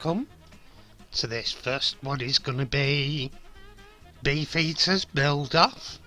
welcome to this first one. Is going to be Beefeater's build off.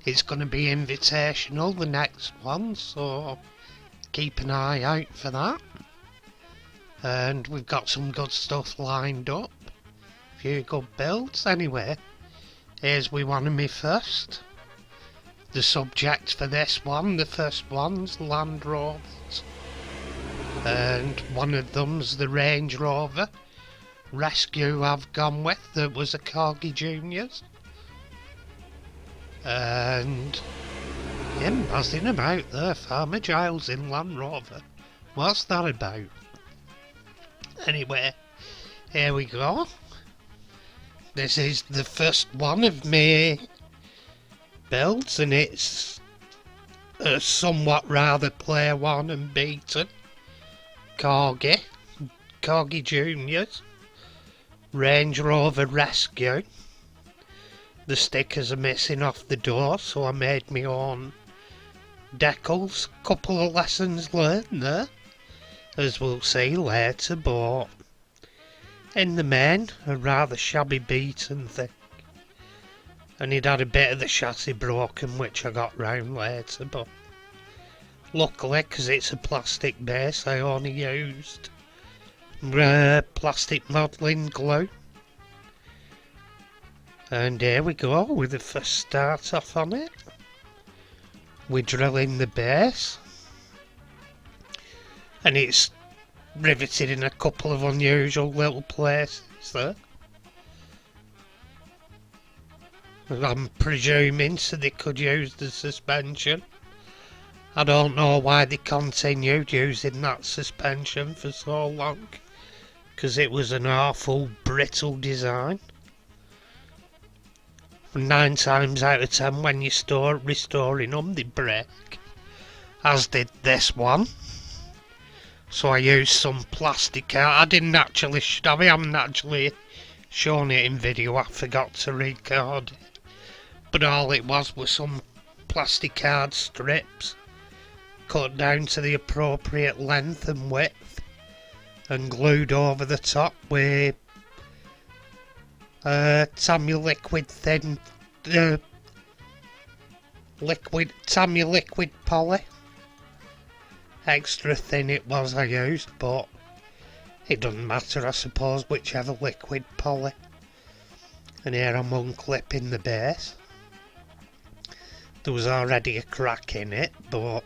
It's going to be invitational, the next one, so keep an eye out for that. And we've got some good stuff lined up, a few good builds. Anyway, here's one of me first. The subject for this one, the first one's Land Rovers, and one of them's the Range Rover Rescue I've gone with, that was a Corgi Juniors. And him buzzing about there, Farmer Giles in Land Rover. What's that about? Anyway, here we go. This is the first one of me builds, and it's a somewhat rather player one and beaten Corgi Juniors Range Rover Rescue. The stickers are missing off the door, so I made my own decals. Couple of lessons learned there, as we'll see later, but in the main a rather shabby beaten thing. And he'd had a bit of the chassis broken, which I got round later, but luckily, because it's a plastic base, I only used plastic modelling glue. And here we go with the first start off on it. We're drilling the base, and it's riveted in a couple of unusual little places there. I'm presuming so they could use the suspension. I don't know why they continued using that suspension for so long, because it was an awful brittle design. 9 times out of 10 when you're restoring them, they break, as did this one. So I used some plastic out. I didn't actually, I haven't actually shown it in video, I forgot to record it. But all it was some plastic card strips cut down to the appropriate length and width and glued over the top with Tamiya liquid thin Tamiya liquid poly. Extra thin it was I used, but it doesn't matter, I suppose, whichever liquid poly. And here I'm unclipping the base. There was already a crack in it, but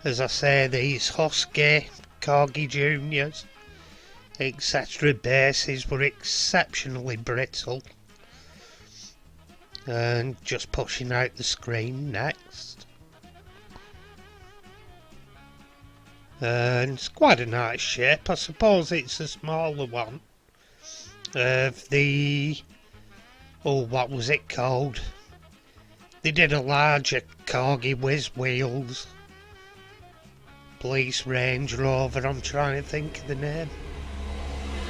as I say, these Husky, Corgi Juniors, etc. bases were exceptionally brittle. And just pushing out the screen next. And it's quite a nice shape. I suppose it's a smaller one of the, what was it called? They did a larger Corgi Whiz Wheels Police Range Rover, I'm trying to think of the name.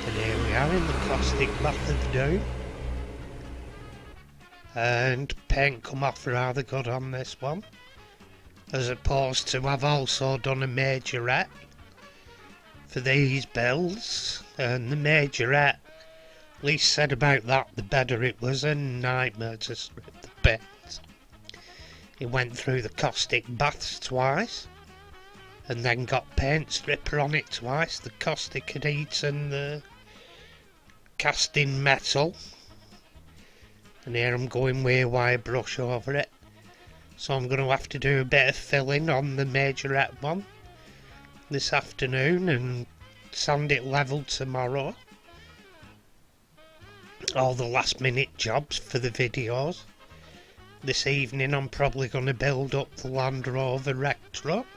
And here we are in the caustic bath of doom. And paint come off rather good on this one, as opposed to I've also done a majorette for these builds, and the majorette, least said about that the better. It was a nightmare to strip the paint. It went through the caustic baths twice, and then got paint stripper on it twice. The caustic had eaten the casting metal. And here I'm going with a wire brush over it. So I'm going to have to do a bit of filling on the majorette one this afternoon and sand it level tomorrow. All the last minute jobs for the videos. This evening I'm probably going to build up the Land Rover wreck truck,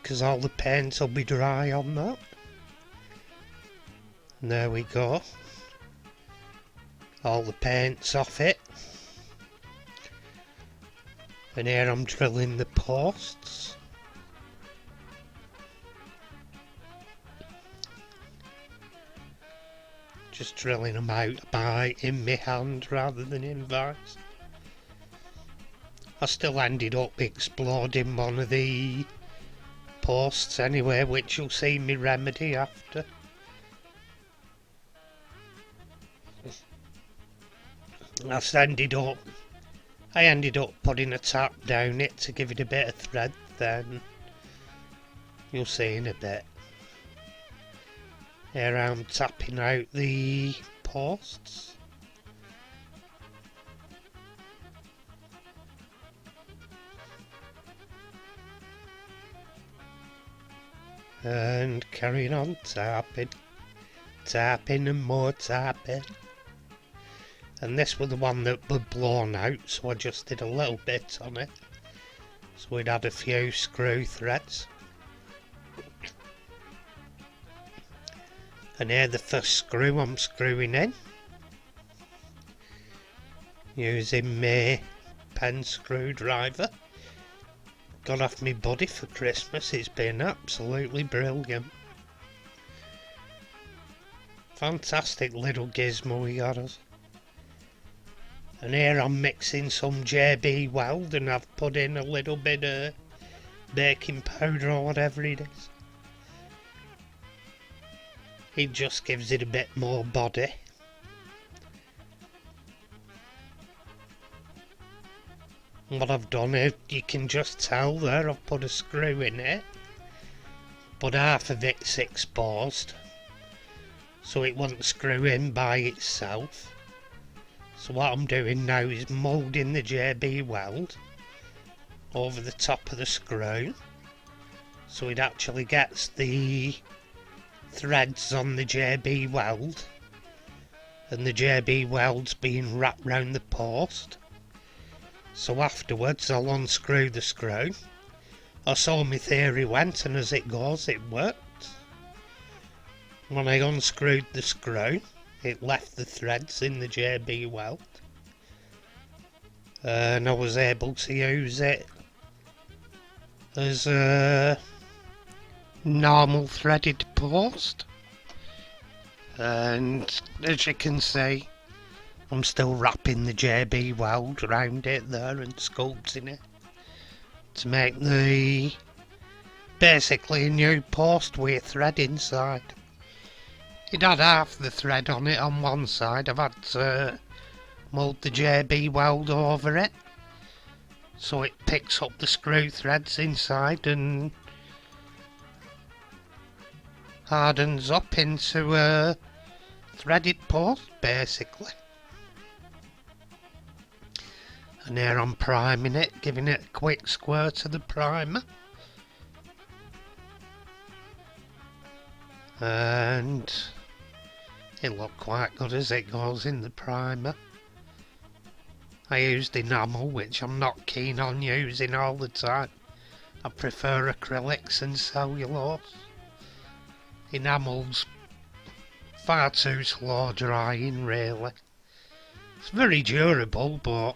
because all the paint will be dry on that. And there we go. All the paint's off it. And here I'm drilling the posts. Just drilling them out in my hand rather than in vise. I still ended up exploding one of the posts anyway, which you'll see me remedy after. I ended up putting a tap down it to give it a bit of thread, then you'll see in a bit. Here I'm tapping out the posts. And carrying on tapping and more tapping. And this was the one that was blown out, so I just did a little bit on it. So we'd add a few screw threads. And here the first screw I'm screwing in. Using my pen screwdriver. Got off my buddy for Christmas, it's been absolutely brilliant. Fantastic little gizmo we got us. And here I'm mixing some JB Weld, and I've put in a little bit of baking powder or whatever it is. It just gives it a bit more body. And what I've done is, you can just tell there I've put a screw in it, but half of it's exposed, so it won't screw in by itself. So what I'm doing now is moulding the JB Weld over the top of the screw, so it actually gets the threads on the JB Weld, and the JB Weld's being wrapped round the post. So afterwards I'll unscrew the screw, or so my theory went, and as it goes it worked. When I unscrewed the screw, it left the threads in the JB Weld, and I was able to use it as a normal threaded post. And as you can see, I'm still wrapping the JB Weld around it there and sculpting it to make the basically a new post with thread inside. It had half the thread on it on one side. I've had to mould the JB Weld over it so it picks up the screw threads inside and hardens up into a threaded post basically. And here I'm priming it, giving it a quick squirt of the primer. And it looked quite good as it goes in the primer. I used enamel, which I'm not keen on using all the time. I prefer acrylics and cellulose. Enamel's far too slow drying really. It's very durable, but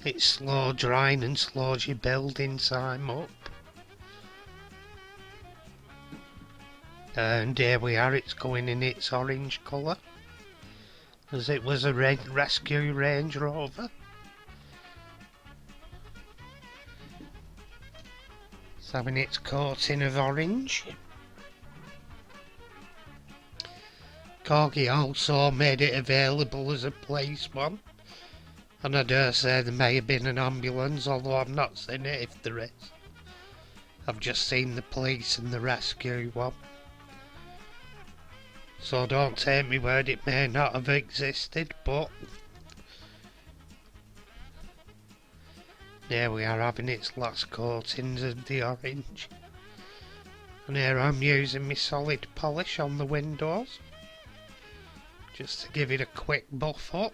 it's slow drying and slows your building time up. And here we are, it's going in its orange colour, as it was a rescue Range Rover. It's having its coating of orange. Corgi also made it available as a police one, and I dare say there may have been an ambulance, although I've not seen it if there is. I've just seen the police and the rescue one. So don't take me word, it may not have existed, but there we are, having its last coatings of the orange. And here I'm using my solid polish on the windows, just to give it a quick buff up.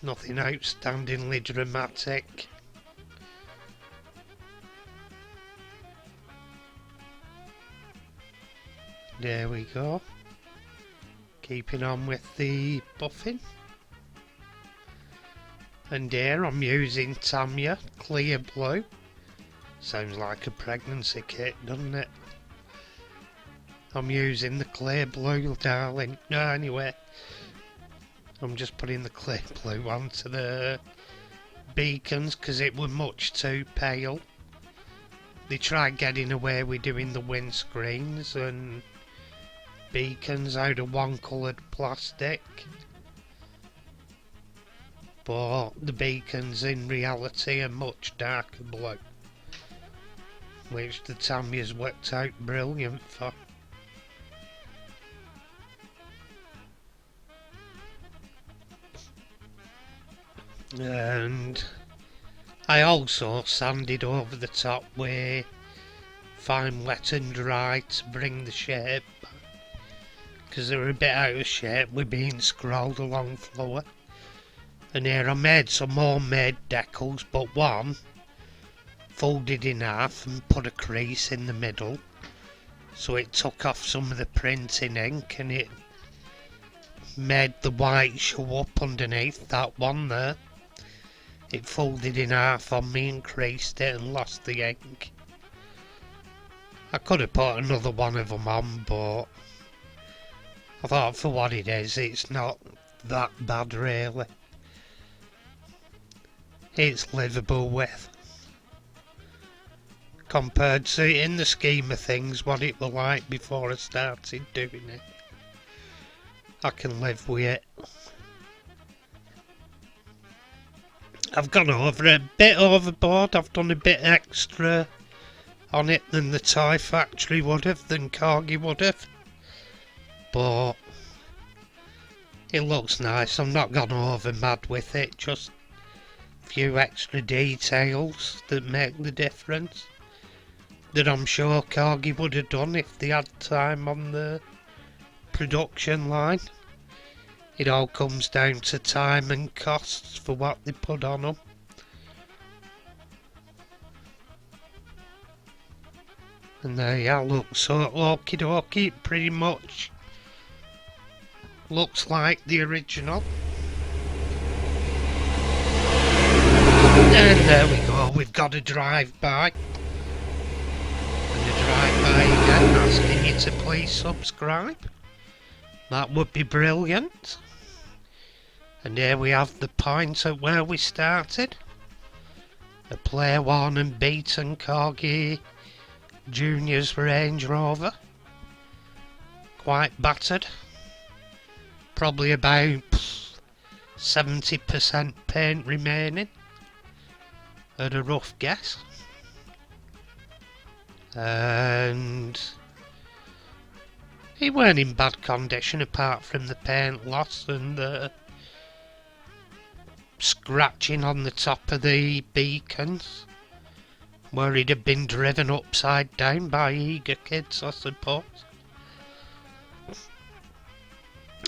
Nothing outstandingly dramatic. There we go. Keeping on with the buffing. And here I'm using Tamiya Clear Blue. Sounds like a pregnancy kit, doesn't it? I'm using the clear blue, darling. No, anyway. I'm just putting the clear blue onto the beacons because it were much too pale. They tried getting away with doing the windscreens and beacons out of one coloured plastic, but the beacons in reality are much darker blue, which the Tamiya's worked out brilliant for. And I also sanded over the top with fine wet and dry to bring the shape back, because they were a bit out of shape with being scrolled along floor. And here I made some homemade decals, but one folded in half and put a crease in the middle, so it took off some of the printing ink and it made the white show up underneath that one there. It folded in half on me and creased it and lost the ink. I could have put another one of them on, but I thought for what it is, it's not that bad really. It's livable with, compared to, in the scheme of things, what it was like before I started doing it. I can live with it. I've gone over a bit overboard. I've done a bit extra on it than the Toy Factory would have, than Corgi would have. But it looks nice. I'm not gone over mad with it. Just a few extra details that make the difference, that I'm sure Corgi would have done if they had time on the production line. It all comes down to time and costs for what they put on them. And there you are, look, so okie dokie, pretty much looks like the original. And there we go, we've got a drive-by. And a drive-by again, asking you to please subscribe. That would be brilliant. And here we have the point at where we started. A play-worn and beaten Corgi Junior's Range Rover. Quite battered. Probably about 70% paint remaining, at a rough guess. And he weren't in bad condition apart from the paint loss and the scratching on the top of the beacons, where he'd have been driven upside down by eager kids, I suppose.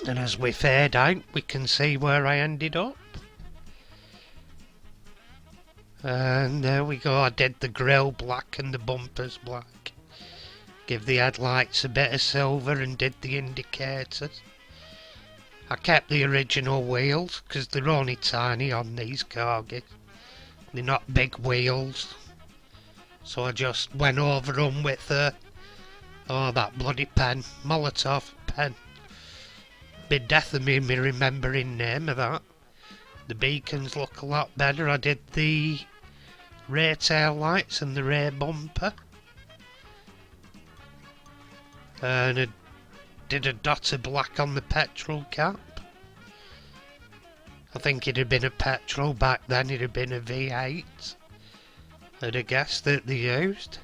And as we fade out, we can see where I ended up. And there we go, I did the grille black and the bumpers black. Give the headlights a bit of silver and did the indicators. I kept the original wheels because they're only tiny on these Corgis. They're not big wheels. So I just went over them with oh, that bloody pen, Molotov pen. Be death of me remembering name of that. The beacons look a lot better. I did the rear tail lights and the rear bumper. And I did a dot of black on the petrol cap. I think it'd have been a petrol back then, it'd have been a V8. I'd have guessed that they used.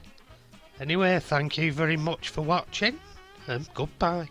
Anyway, thank you very much for watching, and goodbye.